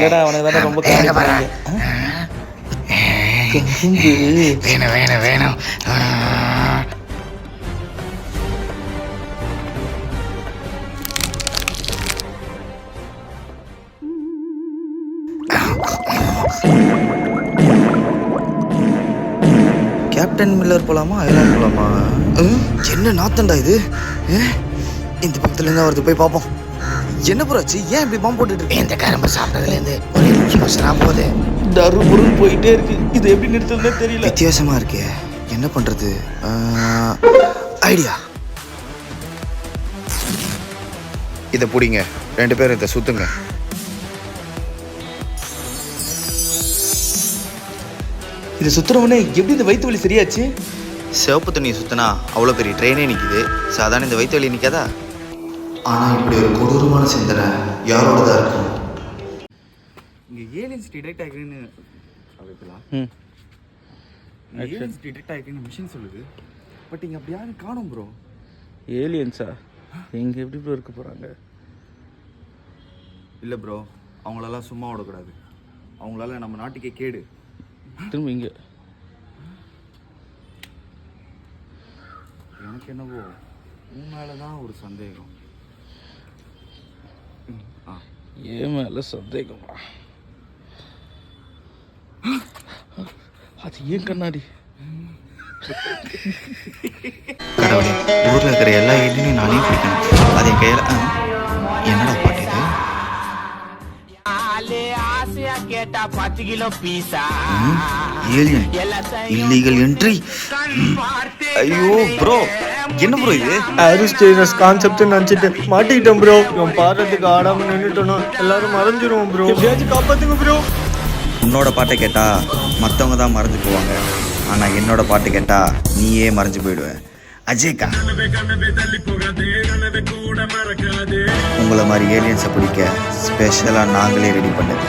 இல்லைடா அவனுக்கு தானே ரொம்ப காமெடி பண்ணாங்க. வேணும் வேணும் வேணும். கேப்டன் மில்லர் போலாமா ஐலாண்ட் போலாமா? என்ன நாத்தண்டா இது? இந்த பக்கத்துல இருந்தா வருது, போய் பார்ப்போம். என்ன போறாச்சு? ஏன் இப்படி பாம்பு போட்டுட்டு இந்த கரும்பு சாப்பிட்டதுலேருந்து ஒரு யோசனா போகுது. டரு பொருள் போயிட்டே இருக்கு. இது எப்படி நிறுத்துறதுனே தெரியல. வித்தியாசமா இருக்கே, என்ன பண்றது? ஐடியா. இதை பிடிங்க, 2 பேரும் இதை சுத்துங்க. இது சுத்துறவனே எப்படி இந்த வயிற்று வலி சரியாச்சு? சிவப்பு தண்ணியை சுத்தினா அவ்வளோ பெரிய ட்ரெயினே நிற்கிது, சாதாரண இந்த வயிற்று வலி நிற்காதா? ஆனால் இப்படி ஒரு கொடூரமான சிந்தனை யாரோட தான் இருக்கும்? இங்கே ஏலியன்ஸ் டிடெக்ட் ஆகிருக்குன்னு ஏலியன்ஸ் டிடெக்ட் ஆகிருக்குன்னு மிஷின் சொல்லுது. பட் இங்கே அப்படி யாரும் காணும் ப்ரோ. ஏலியன்ஸா? எங்கே எப்படி ப்ரோ இருக்க போகிறாங்க? இல்லை ப்ரோ, அவங்களெல்லாம் சும்மா விடக்கூடாது. அவங்களால நம்ம நாட்டுக்கே கேடு. திரும்ப இங்கே எனக்கு என்னவோ உன் மேலே தான் ஒரு சந்தேகம். ஏன் மேலே சந்தேகமா? அது ஏன் கண்ணாடி? கடவுளே, ஊரில் இருக்கிற எல்லா ஏலியனையும் நானே பிடிக்கணும். அது என் கையில். என்னடா பாட்டு இது? Alien illegal entry. ஐயோ ப்ரோ, என்ன ப்ரோ இது? அரிஸ்டேனஸ் கான்செப்ட் நினைச்சிட்டு மாட்டிக்கிட்டேன் ப்ரோ. இவன் பாடுறதுக்கு ஆடாம நின்றுட்டோன்னா எல்லாரும் மறைஞ்சிருவோம் ப்ரோ. எப்படியாச்சும் காப்பாத்துங்க ப்ரோ. உன்னோட பாட்டை கேட்டா மற்றவங்க தான் மறைஞ்சு போவாங்க, ஆனால் என்னோட பாட்டு கேட்டா நீயே மறைஞ்சு போயிடுவ. அஜய்கா, உங்களை மாதிரி ஏலியன்ஸை பிடிக்க ஸ்பெஷலாக நாங்களே ரெடி பண்ணது.